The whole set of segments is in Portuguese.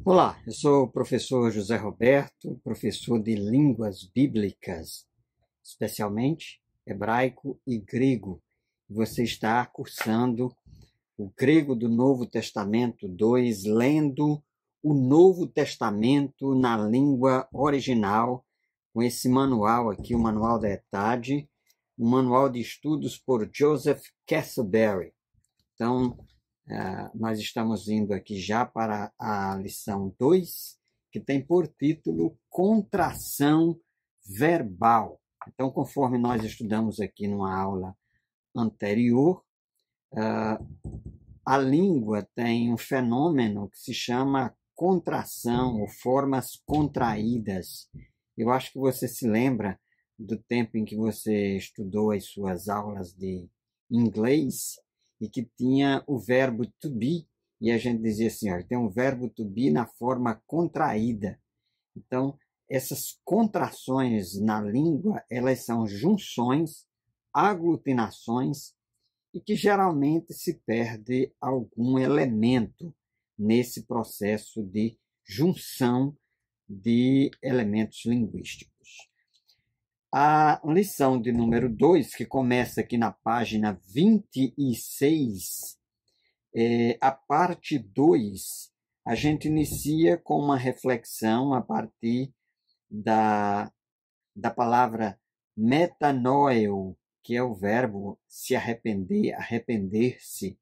Olá, eu sou o professor José Roberto, professor de línguas bíblicas, especialmente hebraico e grego. Você está cursando o grego do Novo Testamento 2, lendo o Novo Testamento na língua original, com esse manual aqui, o Manual da ETAD, um manual de estudos por Joseph Castleberry. Então, nós estamos indo aqui já para a lição 2, que tem por título Contração Verbal. Então, conforme nós estudamos aqui numa aula anterior, a língua tem um fenômeno que se chama contração ou formas contraídas. Eu acho que você se lembra do tempo em que você estudou as suas aulas de inglês e que tinha o verbo to be, e a gente dizia assim, ó, tem um verbo to be na forma contraída. Então, essas contrações na língua, elas são junções, aglutinações, e que geralmente se perde algum elemento nesse processo de junção de elementos linguísticos. A lição de número 2, que começa aqui na página 26, a parte 2, a gente inicia com uma reflexão a partir da palavra metanoeo, que é o verbo se arrepender, arrepender-se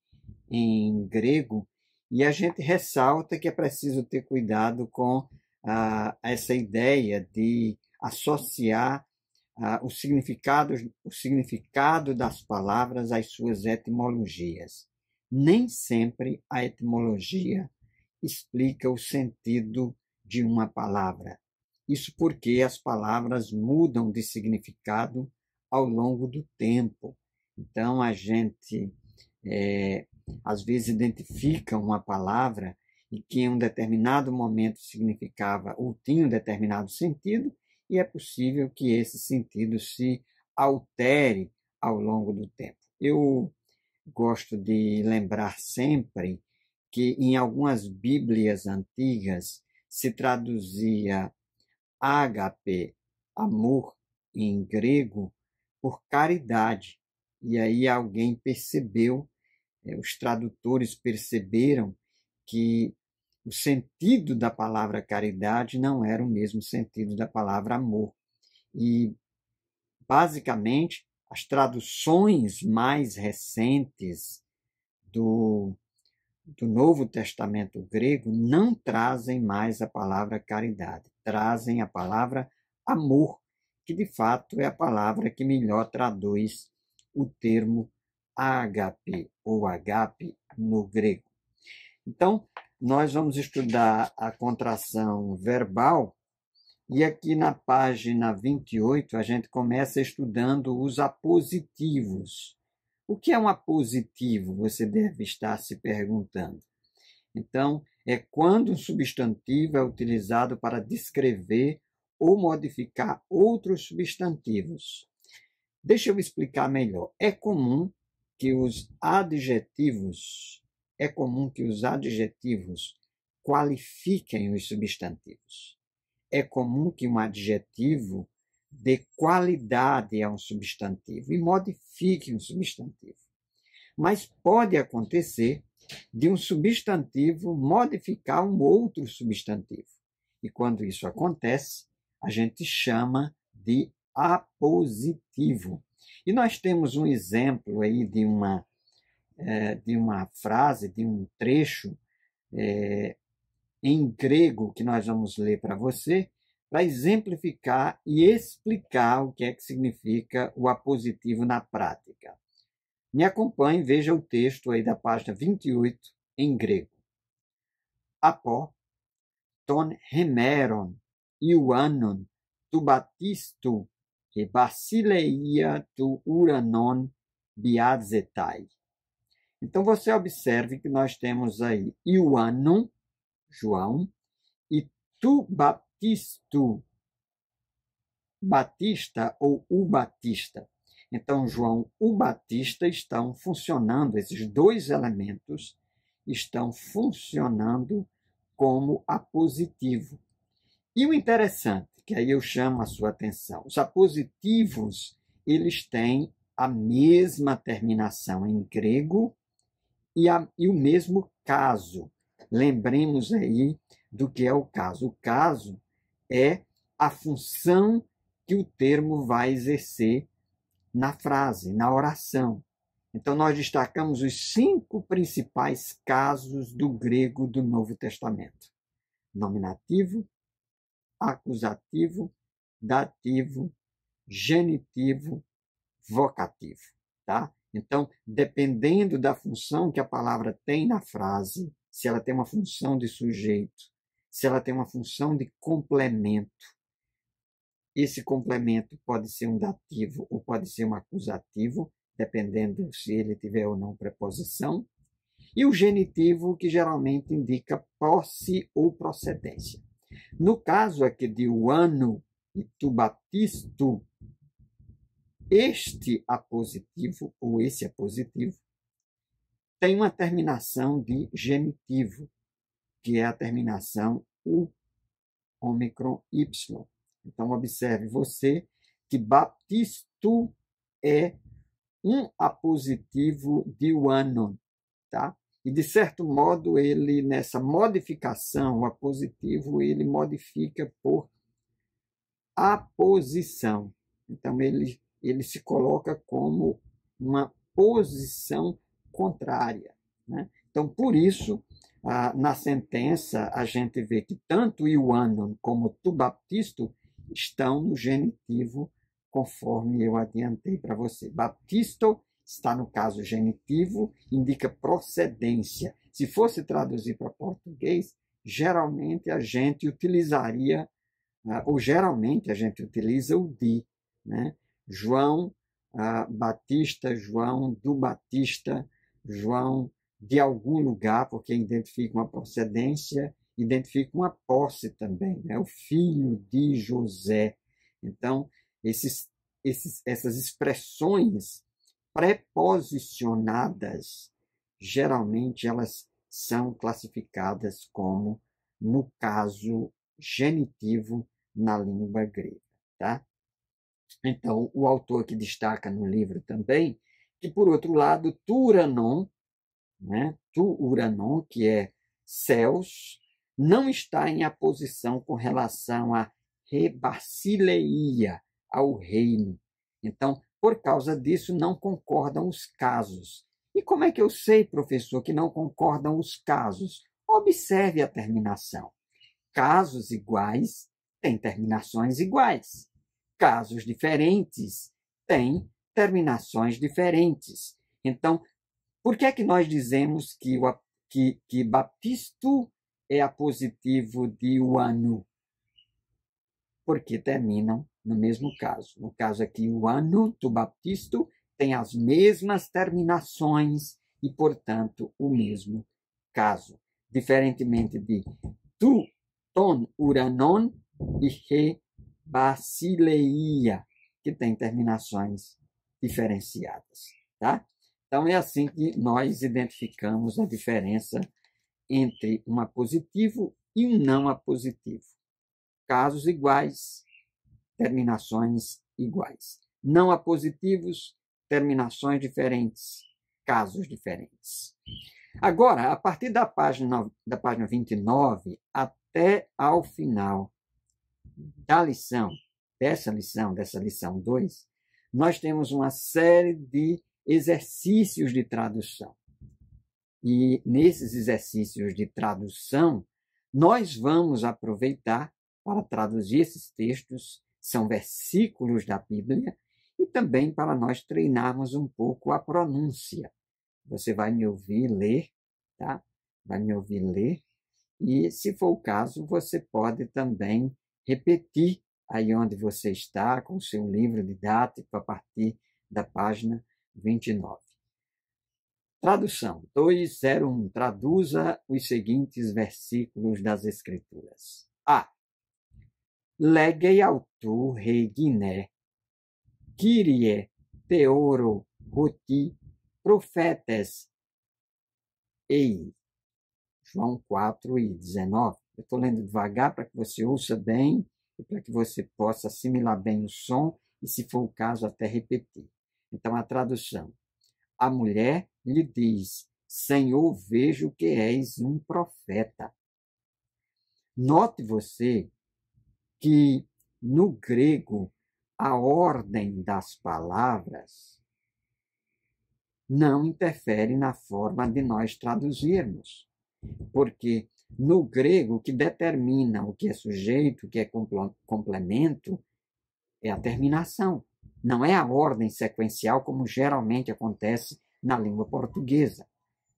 em grego, e a gente ressalta que é preciso ter cuidado com essa ideia de associar o significado das palavras às suas etimologias. Nem sempre a etimologia explica o sentido de uma palavra. Isso porque as palavras mudam de significado ao longo do tempo. Então, a gente, às vezes, identifica uma palavra e que em um determinado momento significava ou tinha um determinado sentido, e é possível que esse sentido se altere ao longo do tempo. Eu gosto de lembrar sempre que em algumas Bíblias antigas se traduzia ágape, amor, em grego, por caridade. E aí alguém percebeu, os tradutores perceberam que o sentido da palavra caridade não era o mesmo sentido da palavra amor. E, basicamente, as traduções mais recentes do Novo Testamento grego não trazem mais a palavra caridade, trazem a palavra amor, que de fato é a palavra que melhor traduz o termo ágape ou agape no grego. Então, nós vamos estudar a contração verbal e aqui na página 28 a gente começa estudando os apositivos. O que é um apositivo? Você deve estar se perguntando. Então, é quando um substantivo é utilizado para descrever ou modificar outros substantivos. Deixa eu explicar melhor. É comum que os adjetivos qualifiquem os substantivos. É comum que um adjetivo dê qualidade a um substantivo e modifique um substantivo. Mas pode acontecer de um substantivo modificar um outro substantivo. E quando isso acontece, a gente chama de apositivo. E nós temos um exemplo aí de uma frase, de um trecho em grego que nós vamos ler para você, para exemplificar e explicar o que é que significa o apositivo na prática. Me acompanhe, veja o texto aí da página 28 em grego. Apó, ton hemeron, Ioannon, tu batistu, e basileia tu uranon biazetai. Então, você observe que nós temos aí Ioannon, João, e tu batistu, Batista ou o Batista. Então, João, o Batista, estão funcionando, esses dois elementos estão funcionando como apositivo. E o interessante, que aí eu chamo a sua atenção, os apositivos, eles têm a mesma terminação em grego e o mesmo caso. Lembremos aí do que é o caso. O caso é a função que o termo vai exercer na frase, na oração. Então, nós destacamos os 5 principais casos do grego do Novo Testamento: nominativo, acusativo, dativo, genitivo, vocativo. Tá? Então, dependendo da função que a palavra tem na frase, se ela tem uma função de sujeito, se ela tem uma função de complemento, esse complemento pode ser um dativo ou pode ser um acusativo, dependendo se ele tiver ou não preposição, e o genitivo, que geralmente indica posse ou procedência. No caso aqui de Uano e tu baptisto, este apositivo, ou esse apositivo, tem uma terminação de genitivo, que é a terminação U, ômicron Y. Então, observe você que baptisto é um apositivo de Uanon, tá? E, de certo modo, ele, nessa modificação, o apositivo, ele modifica por aposição. Então, ele se coloca como uma posição contrária, né? Então, por isso, na sentença, a gente vê que tanto Ioannon como tu baptisto estão no genitivo, conforme eu adiantei para você. Baptisto está no caso genitivo, indica procedência. Se fosse traduzir para português, geralmente a gente utilizaria, ou geralmente a gente utiliza o de, né? João Batista, João do Batista, João de algum lugar, porque identifica uma procedência, identifica uma posse também, né? O filho de José. Então, essas expressões preposicionadas, geralmente elas são classificadas como, no caso, genitivo na língua grega, tá? Então, o autor que destaca no livro também que, por outro lado, Turanon, né? Tu Uranon, que é céus, não está em aposição com relação a Rebasileia, ao reino. Então, por causa disso, não concordam os casos. E como é que eu sei, professor, que não concordam os casos? Observe a terminação. Casos iguais têm terminações iguais. Casos diferentes têm terminações diferentes. Então, por que é que nós dizemos que baptisto é apositivo de Uanu? Porque terminam no mesmo caso. No caso aqui, Uanu, tu baptisto, tem as mesmas terminações e, portanto, o mesmo caso. Diferentemente de tu, ton, uranon e re, basileia, que tem terminações diferenciadas. Tá? Então, é assim que nós identificamos a diferença entre um apositivo e um não apositivo. Casos iguais, terminações iguais. Não apositivos, terminações diferentes, casos diferentes. Agora, a partir da página 29 até ao final da lição, dessa lição 2, nós temos uma série de exercícios de tradução. E nesses exercícios de tradução, nós vamos aproveitar para traduzir esses textos, são versículos da Bíblia, e também para nós treinarmos um pouco a pronúncia. Você vai me ouvir ler, tá? Vai me ouvir ler, e, se for o caso, você pode também repetir aí onde você está, com o seu livro didático, a partir da página 29. Tradução 201. Traduza os seguintes versículos das Escrituras. A. Legei autu reginé, Kyrie theoro hoti profetes ei. João 4:19. Eu estou lendo devagar para que você ouça bem e para que você possa assimilar bem o som e, se for o caso, até repetir. Então, a tradução. A mulher lhe diz: Senhor, vejo que és um profeta. Note você que, no grego, a ordem das palavras não interfere na forma de nós traduzirmos. Porque, no grego, o que determina o que é sujeito, o que é complemento, é a terminação. Não é a ordem sequencial, como geralmente acontece na língua portuguesa.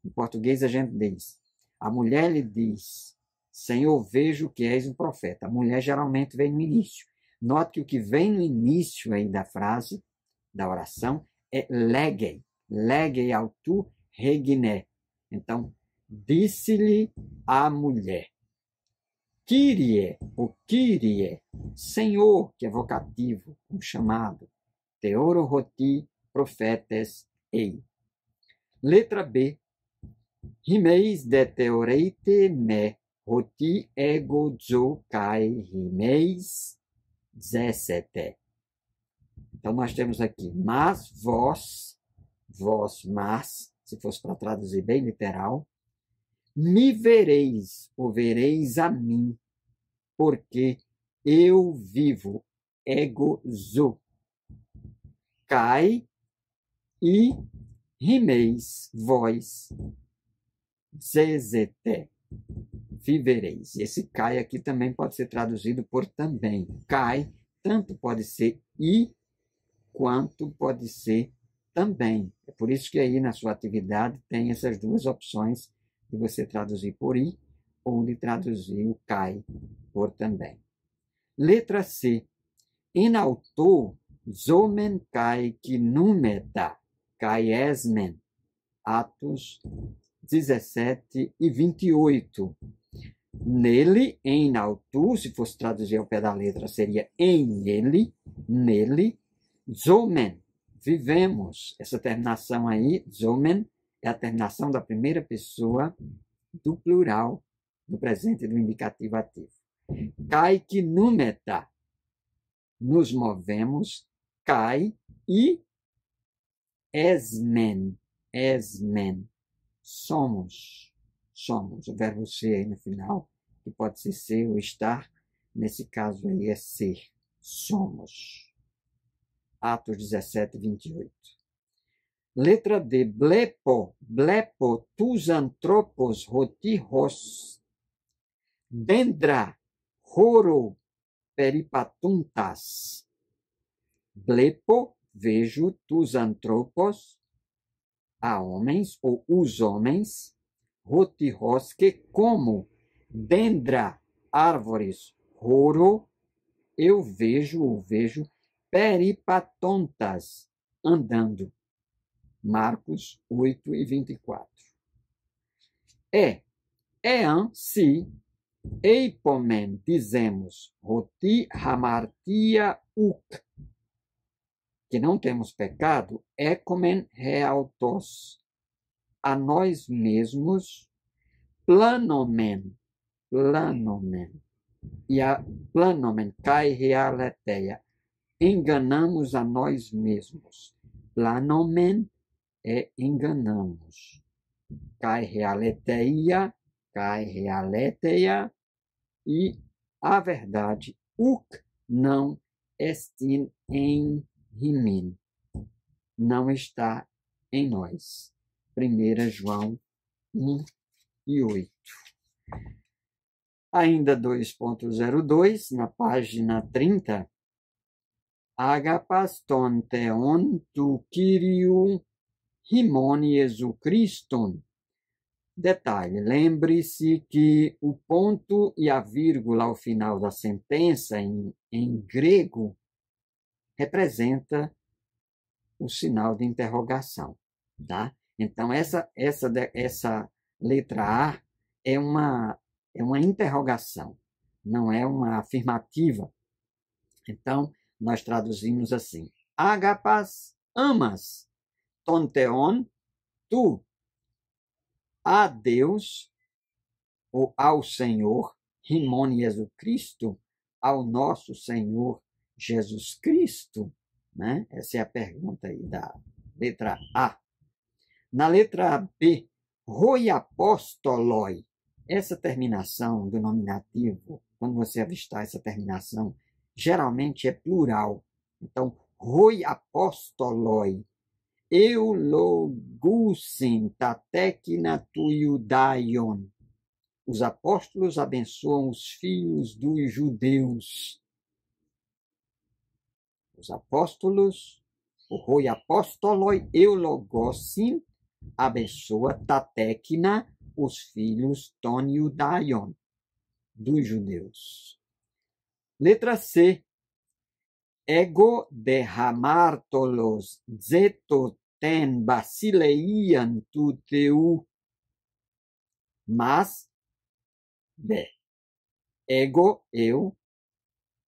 Em português, a gente diz: a mulher lhe diz: Senhor, vejo que és um profeta. A mulher geralmente vem no início. Note que o que vem no início aí da frase, da oração, é legei. Legei autu regné. Então, disse-lhe a mulher. Kyrie, ou Kyrie, Senhor, que é vocativo, um chamado. Theoro roti profetes ei. Letra B. Rimeis de teoreite me roti ego zo kai rimeis 17. Então, nós temos aqui, mas vós, mas, se fosse para traduzir bem literal, me vereis, ou vereis a mim, porque eu vivo, ego zo, kai e rimeis, vós, zezete, vivereis. Esse kai aqui também pode ser traduzido por também. Kai tanto pode ser e quanto pode ser também. É por isso que aí na sua atividade tem essas duas opções de você traduzir por i ou de traduzir o kai por também. Letra C. In auto zomen kai kinumeta kai esmen. Atos 17:28. Nele, em autu, se fosse traduzir ao pé da letra, seria em ele, nele, zomen, vivemos. Essa terminação aí, zomen, é a terminação da primeira pessoa do plural do presente do indicativo ativo. Kai kinumeta, nos movemos, kai e esmen, somos. O verbo ser aí no final, que pode ser ou estar, nesse caso aí é ser, somos. Atos 17:28. Letra D, blepo, tus anthropos rotiros, dendra, horo, peripatuntas. Blepo, vejo, tus anthropos, a homens, ou os homens, rotiros, que como dendra, árvores, horo, eu vejo, peripatontas, andando. Marcos 8:24. Ean, se, eipomen, dizemos, roti hamartia uk, que não temos pecado, ecomen realtos, a nós mesmos, planomen, e a planomen, kai realeteia, enganamos a nós mesmos. Planomen é enganamos. Kai realeteia, e a verdade, uk não estin em rimin, não está em nós. 1 João 1:8. Ainda 2.02, na página 30. Agapas ton theon tu Kyriou himon Jesu Christon. Detalhe, lembre-se que o ponto e a vírgula ao final da sentença, em grego, representa o sinal de interrogação. Tá? Então, essa letra A é uma interrogação, não é uma afirmativa. Então, nós traduzimos assim: Agapas, amas, ton theon, tu, a Deus, ou ao Senhor, Rimon Jesus Cristo, ao nosso Senhor Jesus Cristo? Né? Essa é a pergunta aí da letra A. Na letra B, roi apostoloi. Essa terminação do nominativo, quando você avistar essa terminação, geralmente é plural. Então, roi apostoloi. Eulogusin tatekina tuiudaion. Os apóstolos abençoam os filhos dos judeus. Os apóstolos, o roi apostoloi, eulogosin, abençoa tatekina, os filhos toniudaion, dos judeus. Letra C. Ego derramartolos zetoten basileian tuteu. Mas, B. Ego, eu,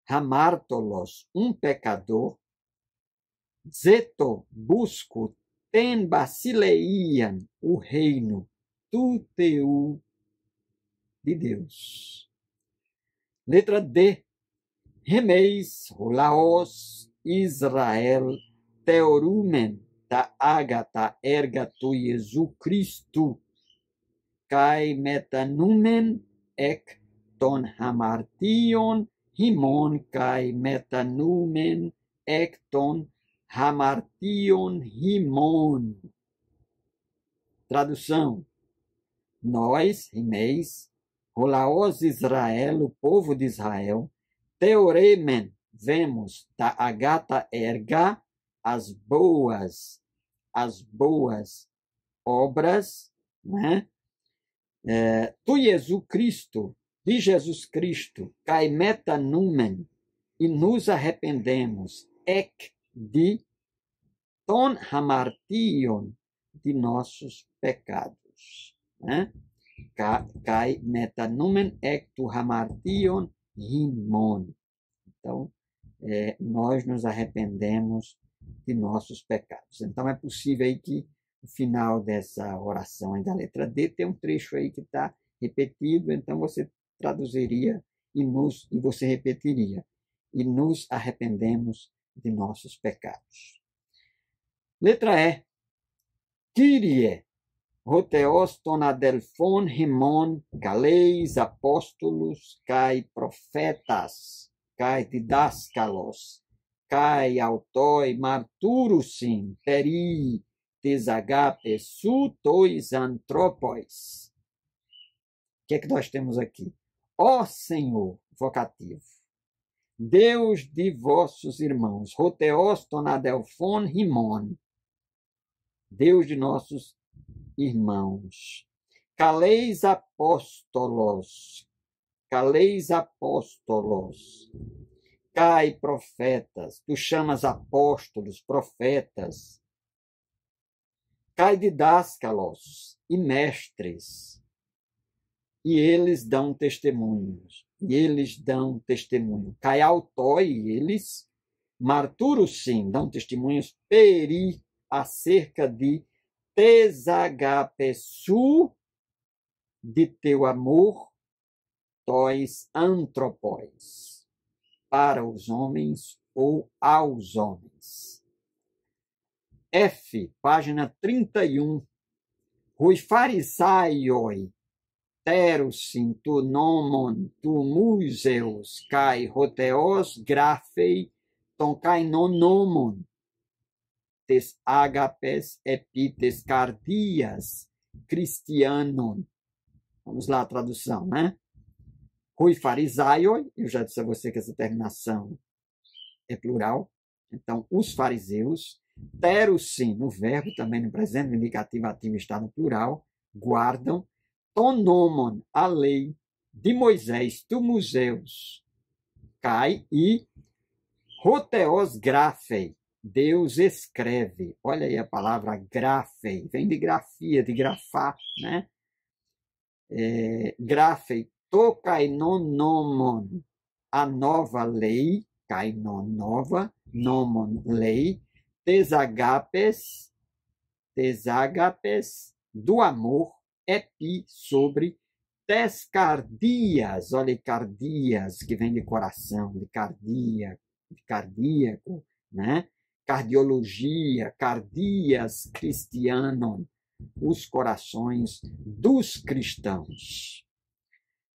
hamartolos, pecador, zeto, busco, ten basileian, o reino, tuteu, de Deus. Letra D. Remeis, Laos, Israel, Teorumen, ta agata erga tu Jesu Christu, kai metanumen ek ton hamartion, himon kai metanumen ek ton hamartion himon. Tradução. Nós, Remeis, Laos, Israel, o povo de Israel, Teoremen, vemos, da agata erga, as boas obras, né? Tu Jesus Cristo, de Jesus Cristo, kai metanumen, e nos arrependemos, ek de ton hamartion, de nossos pecados, né? Kai metanumen ek tu hamartion himon. Então, nós nos arrependemos de nossos pecados. Então, é possível aí que no final dessa oração aí da letra D tem um trecho aí que está repetido, então você traduziria e você repetiria. E nos arrependemos de nossos pecados. Letra E. Kyrie, Hoteos ton adelphon himon, caleis apóstolos, kai profetas, kai didáscalos, kai autoi marturusin, peri, desagape, sutois antropos. O que é que nós temos aqui? Ó Senhor, vocativo, Deus de vossos irmãos, Hoteos ton adelphon himon, Deus de nossos irmãos, caleis apóstolos, cai profetas, tu chamas apóstolos, profetas, cai didáscalos e mestres, e eles dão testemunhos, cai autói, eles, marturos sim, dão testemunhos, peri, acerca de tesagapesu, de teu amor, tois antropóis, para os homens ou aos homens. F, página 31. Rui farisaioi, terusin tu nomon tu museus, kai hoteos grafei, ton kai non nomon, tes agapes epites cardias cristianon. Vamos lá, a tradução, né? Rui farisaioi, eu já disse a você que essa terminação é plural. Então, os fariseus, terusin, no verbo, também no presente, no indicativo ativo está no plural, guardam, ton nomon, a lei de Moisés, tu museus, cai, e hoteos grafei, Deus escreve. Olha aí a palavra grafei, vem de grafia, de grafar, né? Grafei, to kainon nomon, a nova lei, kainon nova, nomon lei, tesagapes, do amor, epi, sobre, tescardias, olha, cardias, que vem de coração, de cardíaco, né? Cardiologia, cardias cristianon, os corações dos cristãos.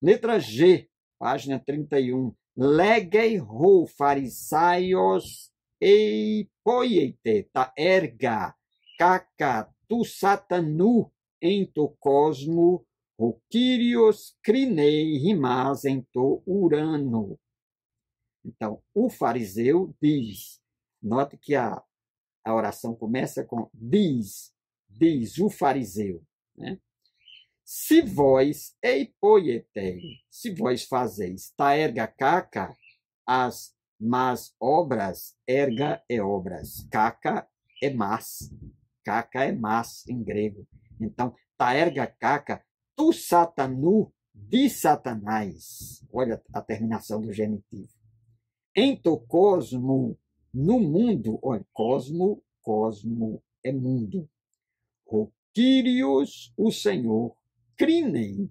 Letra G, página 31. Legei ho farisaios eipoiete ta erga caca tu satanu ento cosmo o Kyrios crinei rimas ento urano. Então, o fariseu diz, note que a oração começa com diz o fariseu, né? Se vós eipoietei, se vós fazeis ta erga caca, as más obras, erga é obras, caca é más em grego. Então, ta erga caca, tu satanu, de Satanás. Olha a terminação do genitivo. Ento cosmo, no mundo, olha, cosmo é mundo. O Kyrios, o Senhor, crinei,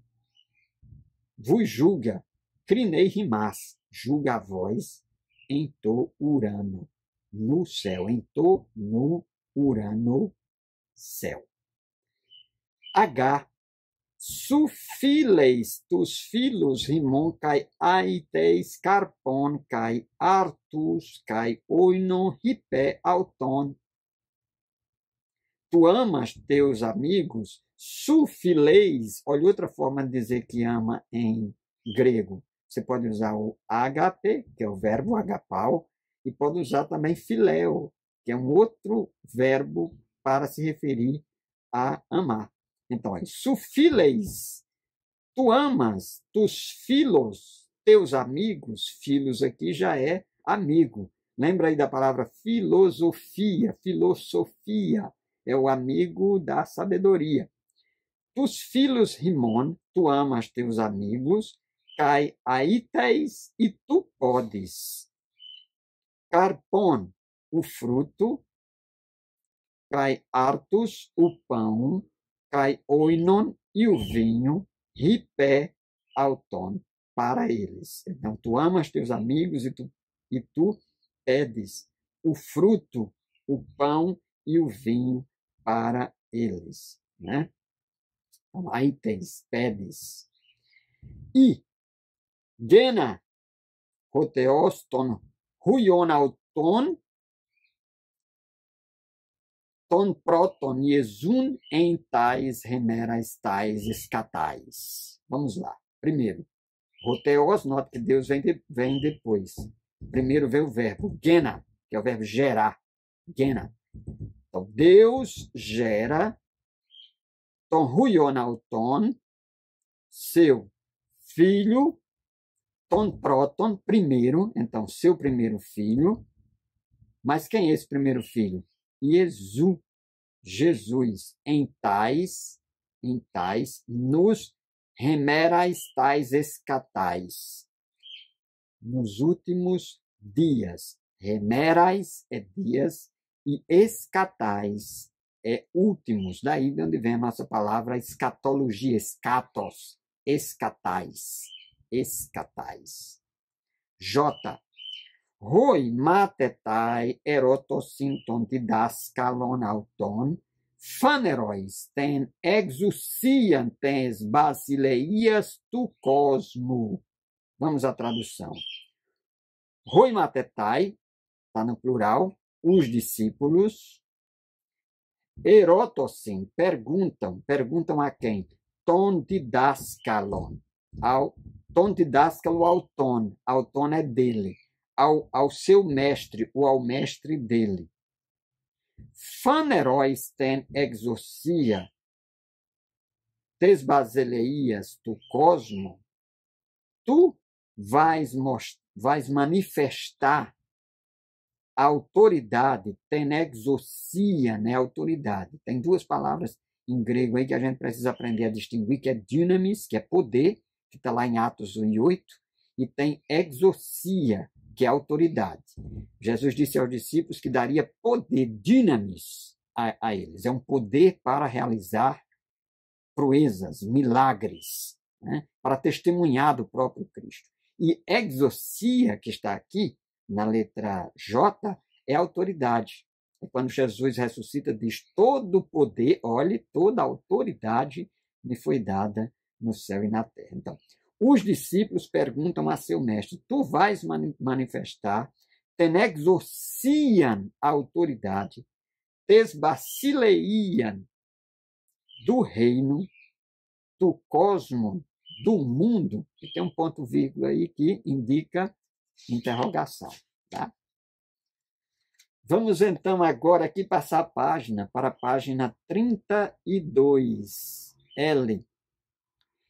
vos julga, crinei rimas, julga a vós, ento urano, no céu, ento no urano, céu. H. Sufileis tus filos rimon kai aiteis carpon kai artus kai oinon hipe auton. Tu amas teus amigos, sufileis, olha outra forma de dizer que ama em grego. Você pode usar o agape, que é o verbo agapau, e pode usar também filéu, que é um outro verbo para se referir a amar. Então, sufileis, tu amas tus filos, teus amigos, filos aqui já é amigo. Lembra aí da palavra filosofia, é o amigo da sabedoria. Tus filos rimon, tu amas teus amigos, cai aites e tu podes. Carpon, o fruto, cai artus, o pão, cai oinon e o vinho, ripé auton, para eles. Então, tu amas teus amigos e tu pedes o fruto, o pão e o vinho para eles, né? Então, aí tens, pedes. E, gena, roteoston, huion auton, ton proton iesun em tais remeras tais escatais. Vamos lá. Primeiro, roteos, nota que Deus vem depois. Primeiro vem o verbo gena, que é o verbo gerar. Gena. Então, Deus gera ton huion auton, seu filho, ton proton, primeiro, então, seu primeiro filho. Mas quem é esse primeiro filho? Jesus, em tais, nos remerais tais escatais, nos últimos dias. Remerais é dias e escatais é últimos, daí de onde vem a nossa palavra escatologia, escatos, escatais. J. Hoi matetai erotosinton didaskalon auton, fanerois ten exousian tens basileias tu cosmo. Vamos à tradução. Hoi matetai, está no plural, os discípulos. Erotosin, perguntam a quem? Ton didaskalon. Ton didascalo auton. Auton é dele. Ao seu mestre, ou ao mestre dele. Fanerois ten exorcia, tes basileias tu cosmo, tu vais manifestar a autoridade, ten exorcia, né? Autoridade. Tem duas palavras em grego aí que a gente precisa aprender a distinguir, que é dynamis, que é poder, que está lá em Atos 1:8, e tem exorcia, que é autoridade. Jesus disse aos discípulos que daria poder, dynamis, a eles. É um poder para realizar proezas, milagres. né, para testemunhar do próprio Cristo. E exousia, que está aqui, na letra J, é autoridade. É quando Jesus ressuscita, diz: todo o poder, olhe, toda a autoridade me foi dada no céu e na terra. Então, os discípulos perguntam a seu mestre: tu vais manifestar, tenexorciam a autoridade, tesbacileiam do reino, do cosmo, do mundo, e tem um ponto vírgula aí que indica interrogação. Tá? Vamos então agora aqui passar a página para a página 32. L.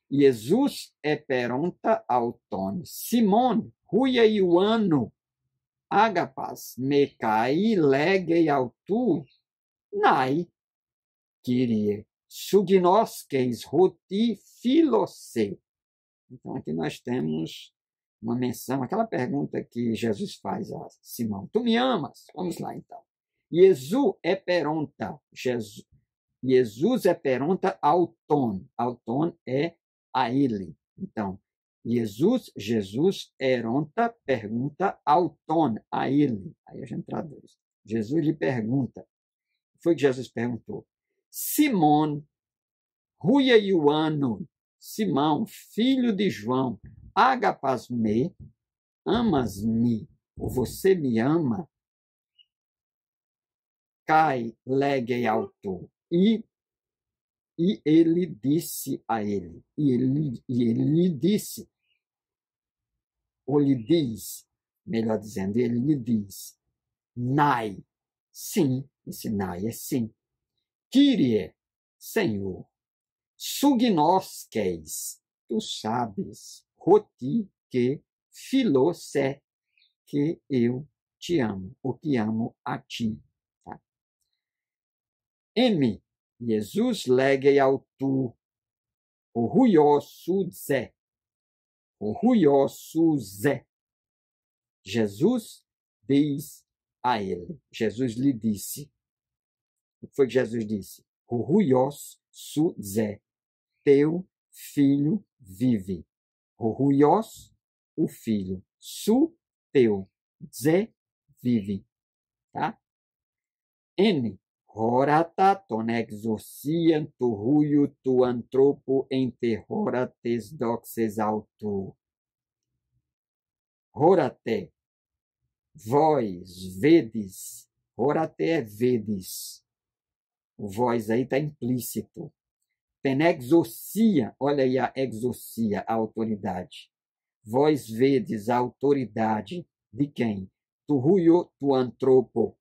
Jesus eperonta auton Simon huia iuano agapas mecai legei autu nai Kyrie sugnosceis roti filose. Então aqui nós temos uma menção, aquela pergunta que Jesus faz a Simão: tu me amas? Vamos lá então. Jesus eperonta, Jesus eperonta auton. Auton é a ele. Então, Jesus eronta, pergunta auton, a ele. Aí a gente traduz. Jesus lhe pergunta. Foi que Jesus perguntou: Simão, huia iuano, Simão, filho de João, agapas-me, amas-me, ou você me ama? Cai, legei autor. E ele disse a ele, e ele lhe disse, ou lhe diz, melhor dizendo, ele lhe diz: Nai, sim, esse Nai é sim. Kyrie, Senhor, sugnosceis, tu sabes, roti, que filose, que eu te amo, ou que amo a ti. Tá? M. Jesus legei autu, o ruiosuze, o ruiosuze. Jesus diz a ele, Jesus lhe disse, o que foi que Jesus disse? O ruiosuze, teu filho vive. O ruios, o filho. Su, teu. Ze, vive. Tá? N. Horata ton exorciam tu ruio tu antropo enterrorates doxes autu. Horate, vós vedes. Horate é vedes. O vós aí está implícito. Tenexorcia, olha aí a exorcia, a autoridade. Vós vedes a autoridade de quem? Tu ruio tu antropo,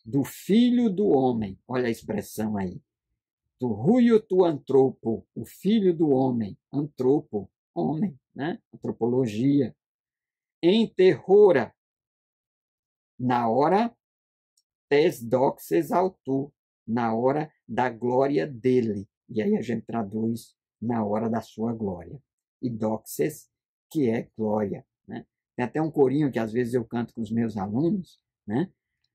do filho do homem. Olha a expressão aí. Tu ruio tu antropo, o filho do homem. Antropo, homem, né? Antropologia. Enterrora, na hora tes doxes autu, na hora da glória dele. E aí a gente traduz na hora da sua glória. E doxes, que é glória. Né? Tem até um corinho que às vezes eu canto com os meus alunos, né?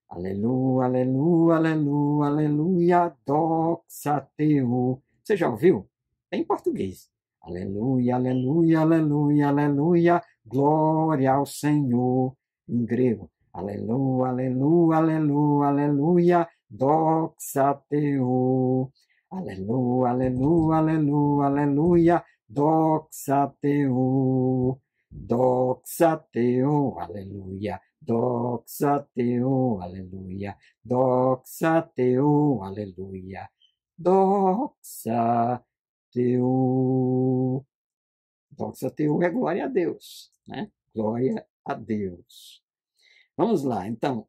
Aleluia, aleluia, aleluia, aleluia, doxa teu. Você já ouviu? É em português. Aleluia, aleluia, aleluia, aleluia, glória ao Senhor. Em grego. Aleluia, aleluia, aleluia, aleluia, doxa teu. Aleluia, aleluia, aleluia, aleluia, doxa teu. Doxa teu, aleluia. Doxa teu, aleluia. Doxa teu, aleluia. Doxa teu. Doxa teu é glória a Deus, né? Glória a Deus. Vamos lá, então.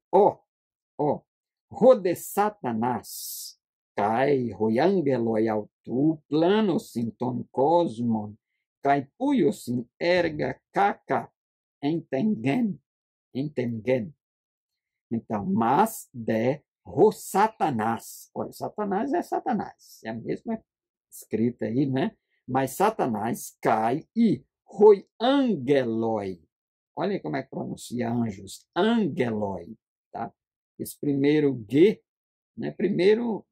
Rode Satanás, cai, roiangeloi autu, plano sinton cosmon, cai puiosin erga caca, entengen. Então, mas de Satanás. Olha, Satanás é Satanás. É a mesma escrita aí, né? Mas Satanás cai e roi angeloi. Olha como é que pronuncia anjos. Angeloi. Tá? Esse primeiro G, né? Primeiro,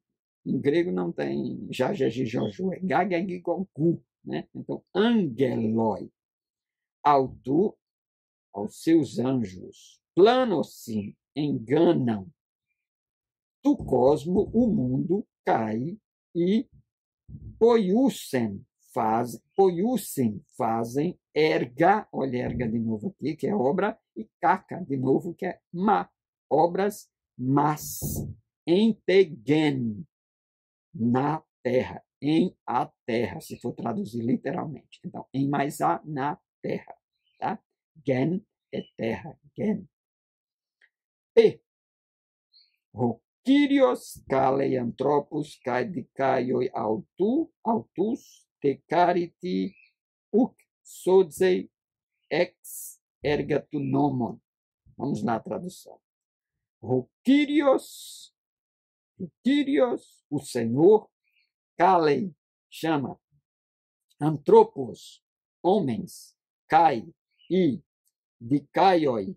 em grego não tem Jajeji Joju, é Gagegigogu. né? Então, angeloi, aos seus anjos, planossim, enganam, do cosmo o mundo cai e poiussem fazem, erga, olha erga de novo aqui, que é obra, e caca de novo, que é obras mas, entegen, na terra, em a terra, se for traduzir literalmente. Então, em mais a, na terra, tá? Gen é terra, gen. E, Kyrios kalei anthropos kai dikaioi autus te cariti uk sodzei ex ergatu nomon. Vamos lá a tradução. O Kyrios, o Senhor, kalei, chama, anthropos, homens, kai, e dikaioi,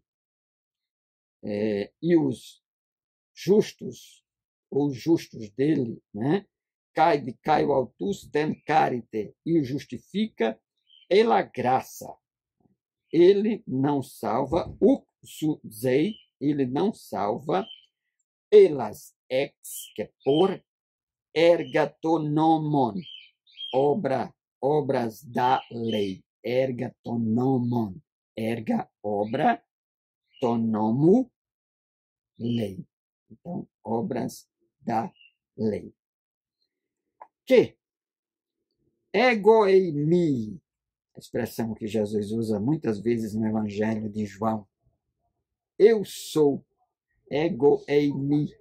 e os justos, ou justos dele, né? Cai de Caio altus tem carite, e o justifica pela graça. Ele não salva, o suzei, ele não salva pelas ex, que é por, ergatonomon, obras da lei, ergatonomon, erga, obra, tonomo, lei. Então, obras da lei. Que ego eimi, a expressão que Jesus usa muitas vezes no Evangelho de João. Eu sou, ego eimi,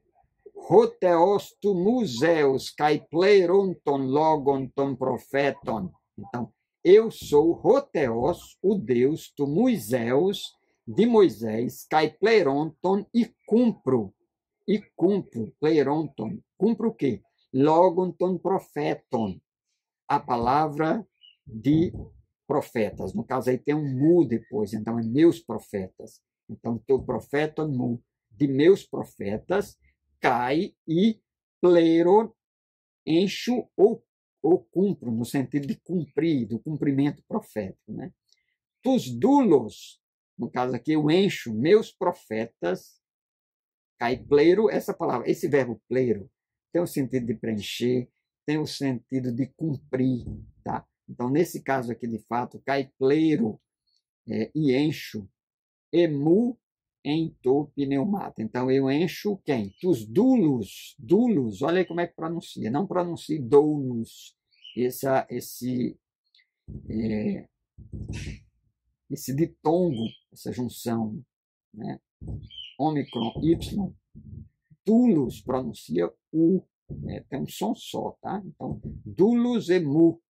hoteos tu museus, kai pleironton logon ton profeton. Então, eu sou hoteos, o Deus tu Moiseus, de Moisés, kai pleironton, e cumpro, pleironton, cumpro o quê? Logon ton profeton, a palavra de profetas. No caso aí tem um mu depois, então é meus profetas. Então, teu profeta mu, de meus profetas, cai e plero, encho ou cumpro, no sentido de cumprir, do cumprimento profético. Né? Tus dulos, no caso aqui, eu encho meus profetas, cai plero, essa palavra, esse verbo plero, tem o sentido de preencher, tem o sentido de cumprir, tá? Então, nesse caso aqui, de fato, cai plero e encho, emu ento pneumata. Então, eu encho quem? Tus dulos, olha aí como é que pronuncia, não pronuncie doulos, esse ditongo, essa junção, né? Ômicron, Y, dulos pronuncia U, tem um som só, tá? Então, dulos emu.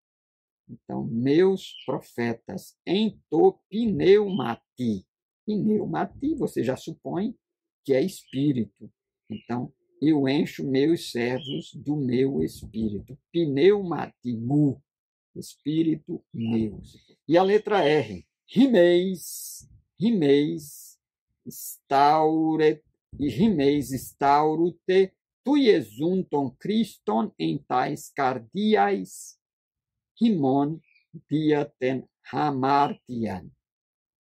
Então, meus profetas, ento pneumati. Pneumati, você já supõe que é espírito. Então, eu encho meus servos do meu espírito. Pneumati, mu, espírito meu. E a letra R, rimeis, staurute, tu iesunton Christon em tais cardiais, rimon diaten hamartian.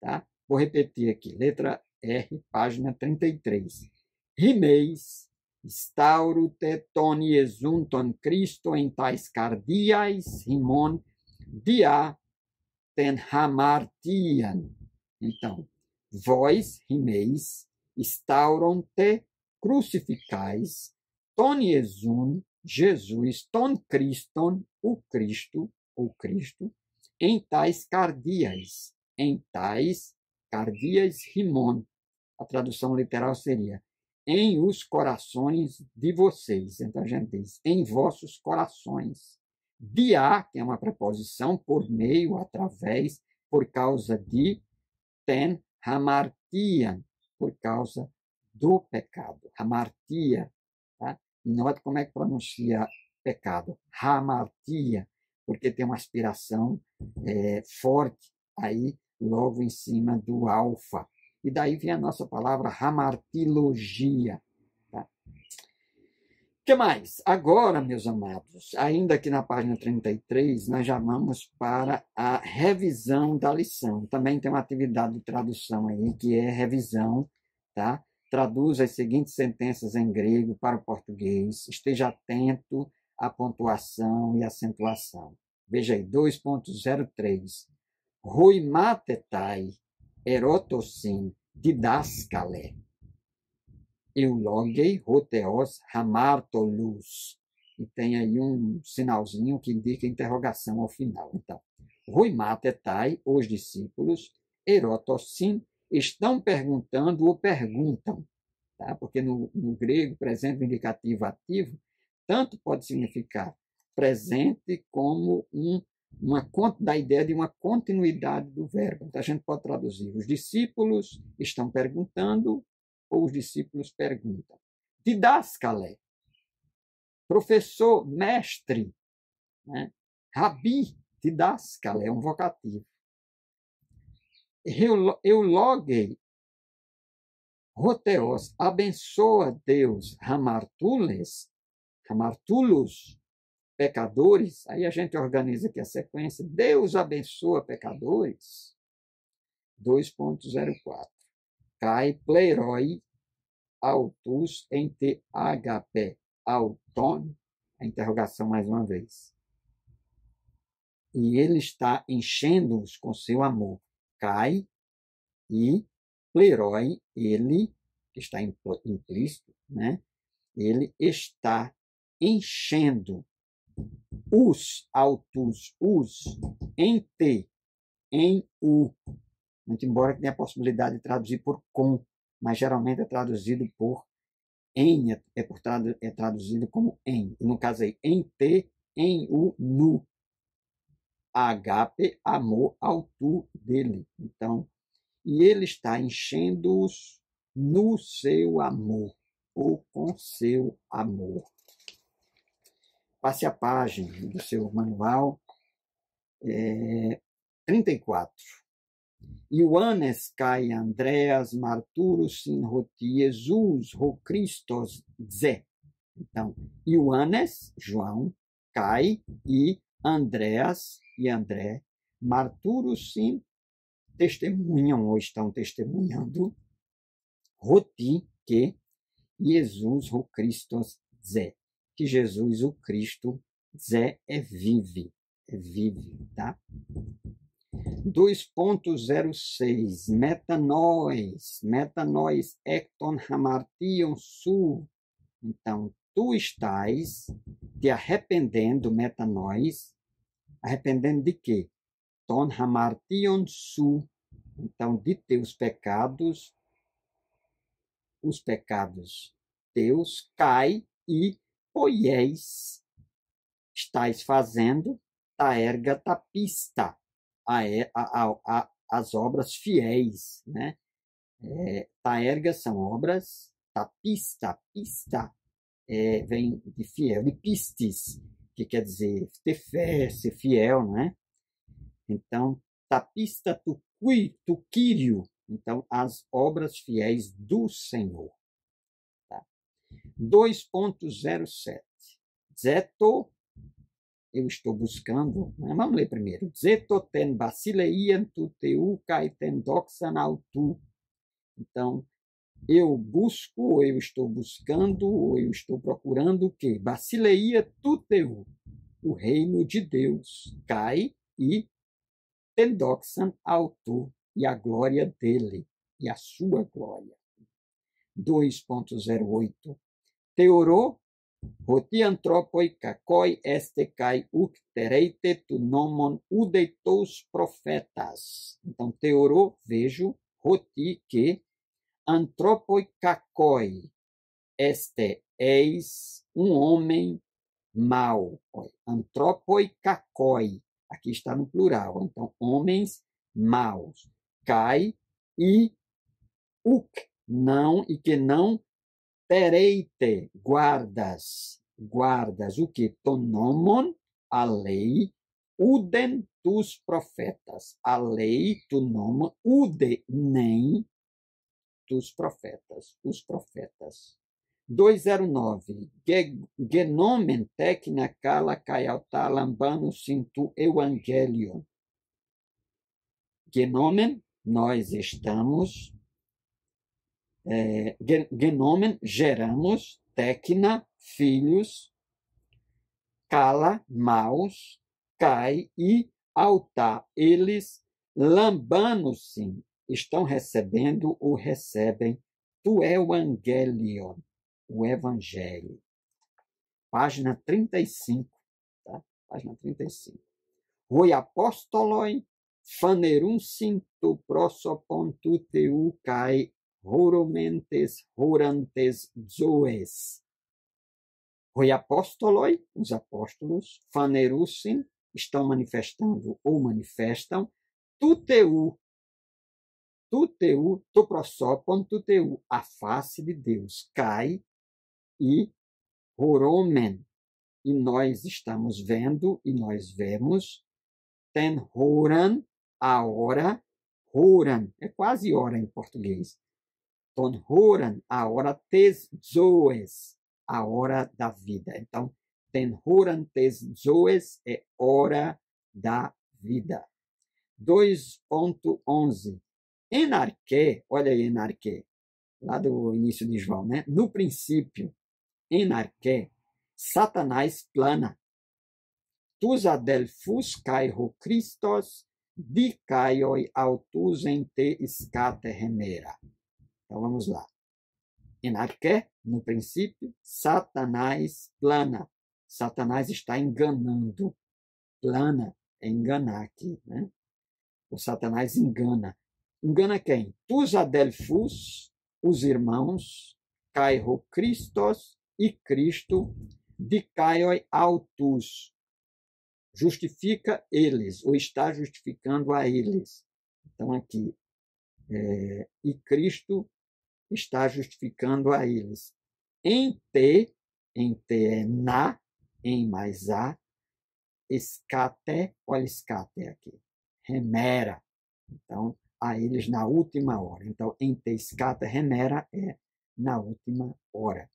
Tá? Vou repetir aqui, letra R, página 33. Rimeis, staurute ton iesunton Christo em tais cardiais, rimon diaten hamartian. Então, vós, rimeis, stauron-te, crucificais, ton Iesun, Jesus, ton Christon, o Cristo, em tais cardias, rimon. A tradução literal seria, em os corações de vocês. Então, a gente diz, em vossos corações. Dia, que é uma preposição, por meio, através, por causa de, ten hamartia, por causa do pecado. Hamartia. Tá? Note como é que pronuncia pecado. Hamartia, porque tem uma aspiração forte aí, logo em cima do alfa. E daí vem a nossa palavra hamartilogia. Tá? que mais? Agora, meus amados, ainda aqui na página 33, nós já vamos para a revisão da lição. Também tem uma atividade de tradução aí, que é revisão, tá? Traduz as seguintes sentenças em grego para o português. Esteja atento à pontuação e acentuação. Veja aí, 2.03. Ruimatetai erotosin didaskale. Eulogei roteos hamartolus. E tem aí um sinalzinho que indica interrogação ao final. Então, ruimatetai, os discípulos, erotossin, estão perguntando ou perguntam. Tá? Porque no grego, presente indicativo ativo, tanto pode significar presente como da ideia de uma continuidade do verbo. Então, a gente pode traduzir: os discípulos estão perguntando, ou os discípulos perguntam. Didascale, professor, mestre, né? Rabi, didascale, é um vocativo. Eulogei, roteos, abençoa Deus, hamartulos, pecadores. Aí a gente organiza aqui a sequência. Deus abençoa pecadores. 2.04. Kai pleroi autus ente agape auton. A interrogação mais uma vez. E ele está enchendo-os com seu amor. Kai e pleroi, ele, que está implícito, né? Ele está enchendo os autos, em te, em o. Muito embora tenha a possibilidade de traduzir por com, mas geralmente é traduzido por em, é traduzido como em. No caso aí, em te, em o, no. Agape, amor, autu dele. Então, e ele está enchendo-os no seu amor, ou com seu amor. Passe a página do seu manual, 34. Ioannes kai Andreas Marturus in roti Jesus ho Christos ze. Então, Ioannes, João, Kai e Andreas e André, Marturus in, testemunham ou estão testemunhando, roti, que Jesus ho Christos ze. Que Jesus, o Cristo, Zé, vive, tá? 2.06, metanois ecton hamartion su. Então, tu estás te arrependendo, metanois, arrependendo de quê? Ton hamartion su. Então, de teus pecados, os pecados teus, cai e poieis, estáis fazendo, taerga tapista, as obras fiéis, né? Taerga são obras, tapista, pista, vem de fiel, de pistis, que quer dizer ter fé, ser fiel, né? Então, tapista tu quírio, então as obras fiéis do Senhor. Tá? 2.07. Zeto, eu estou buscando, né? Vamos ler primeiro. Zeto ten basileian tu teu kai ten doxan autu. Então, eu busco, ou eu estou buscando, ou eu estou procurando o quê? Basileia tu teu, o reino de Deus, cai e ten doxan autu, e a glória dele, e a sua glória. 2.08. Teorô, hoti antropoi kakoi este kai uktereite tu nomon udeitos profetas. Então, teorô, vejo, hoti, que, antropoi kakoi, este, eis um homem mau. Antropoi kakoi, aqui está no plural. Então, homens maus. Kai e uk, não, e que não tereite, guardas, o que? Tonomon, a lei, uden dos profetas, a lei, tonomon, ude, nem dos profetas, os profetas. 209. Genomen tekna kala kai alta lambano sintu evangelho. Genomen, nós estamos. Genomen, geramos. Tekna, filhos. Kala, maus. Kai e alta, eles. Lambano-sim, estão recebendo ou recebem do evangelion, o evangelho. Página 35, tá? Página 35. Hoi apostoloi fanerunsin tu prosopon tu teu kai horomentes horantes zoes. Hoi apostoloi, os apóstolos, fanerunsin, estão manifestando ou manifestam, tu teu, tu prosopon, tu teu, a face de Deus, cai e horomen, e nós estamos vendo, e nós vemos, ten horan, a hora, horan, é quase hora em português, ton horan, a hora tes zoes, a hora da vida. Então, ten horan tes zoes é hora da vida. 2.11. Enarqué, olha aí, enarqué, lá do início de João, né? No princípio, enarqué, Satanás plana. Tus adelfus kai ho Christos, dicaioi autus en te escate remera. Então vamos lá. Enarqué, no princípio, Satanás plana. Satanás está enganando. Plana é enganar aqui, né? O Satanás engana. Engana quem? Tus adelfus, os irmãos, Cairo Christos e Cristo, dicaioi autus. Justifica eles, ou está justificando a eles. Então, aqui, e Cristo está justificando a eles. Em te é na, em mais a, escate, olha escate aqui, remera. Então, a eles na última hora. Então, em te escate remera é na última hora.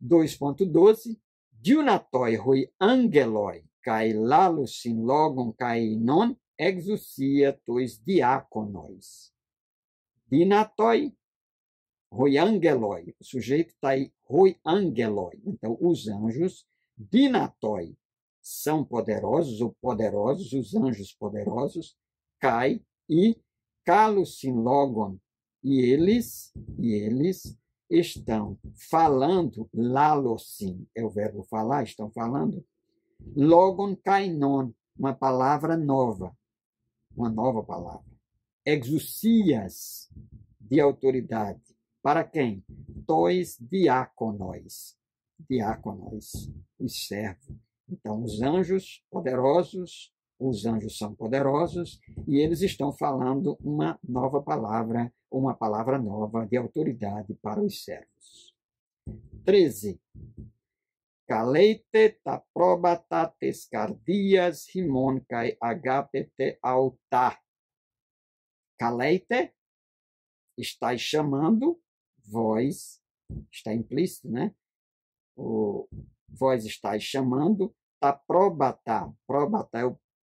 2.12. Diunatoi rui angeloi, kai lalusin logon kai non exousia tois diáconos. Dinatoi rui angeloi. O sujeito está aí, rui angeloi. Então, os anjos, dinatoi, são poderosos ou poderosos, os anjos poderosos, cai e calusin logon, e eles estão falando, lalosin, é o verbo falar, estão falando, logon kainon, uma palavra nova, uma nova palavra, exousias, de autoridade, para quem? Tois diáconos, os servos. Então, os anjos poderosos, os anjos são poderosos, e eles estão falando uma nova palavra, uma palavra nova de autoridade para os servos. 13. Kaleite ta probata tescardias rimon kai agapete alta. Kaleite, estáis chamando, vós, está implícito, né? Vós estáis chamando, ta probata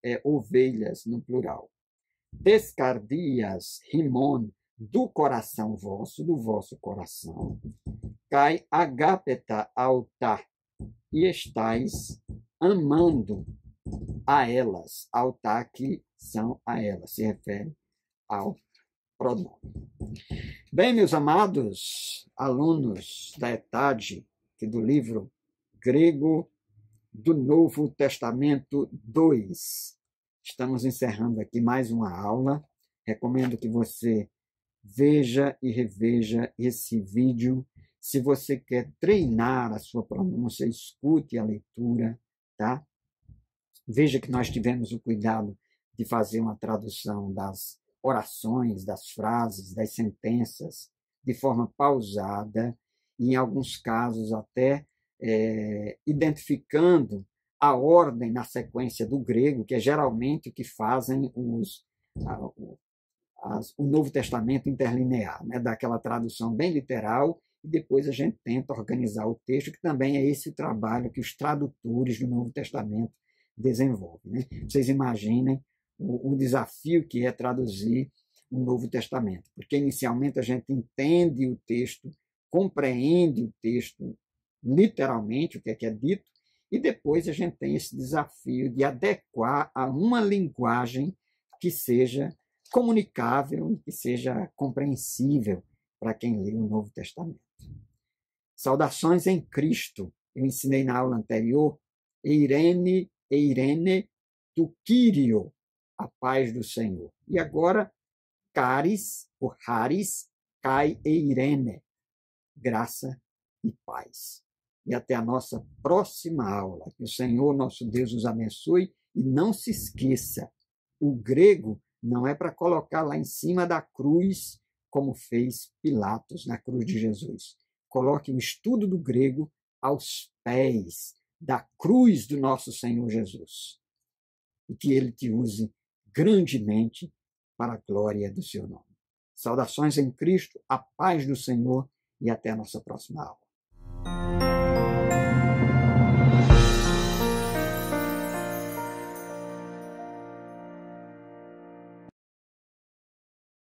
é ovelhas no plural. Descardias, rimon, do coração vosso, do vosso coração. Cai agapeta alta, e estáis amando a elas. Alta que são a elas, se refere ao pronome. Bem, meus amados alunos da ETAD, do livro grego do Novo Testamento 2. Estamos encerrando aqui mais uma aula. Recomendo que você veja e reveja esse vídeo. Se você quer treinar a sua pronúncia, escute a leitura, tá? Veja que nós tivemos o cuidado de fazer uma tradução das orações, das frases, das sentenças, de forma pausada, e em alguns casos até identificando a ordem na sequência do grego, que é geralmente o que fazem o Novo Testamento interlinear, né? Daquela tradução bem literal e depois a gente tenta organizar o texto, que também é esse trabalho que os tradutores do Novo Testamento desenvolvem. Né? Vocês imaginem o desafio que é traduzir o Novo Testamento, porque inicialmente a gente entende o texto, compreende o texto literalmente, o que é dito, e depois a gente tem esse desafio de adequar a uma linguagem que seja comunicável e que seja compreensível para quem lê o Novo Testamento. Saudações em Cristo. Eu ensinei na aula anterior, Eirene tu Kyrio, a paz do Senhor. E agora, Caris, ou Haris, Kai Eirene, graça e paz. E até a nossa próxima aula. Que o Senhor, nosso Deus, os abençoe. E não se esqueça, o grego não é para colocar lá em cima da cruz, como fez Pilatos na cruz de Jesus. Coloque o estudo do grego aos pés da cruz do nosso Senhor Jesus. E que ele te use grandemente para a glória do seu nome. Saudações em Cristo, a paz do Senhor e até a nossa próxima aula.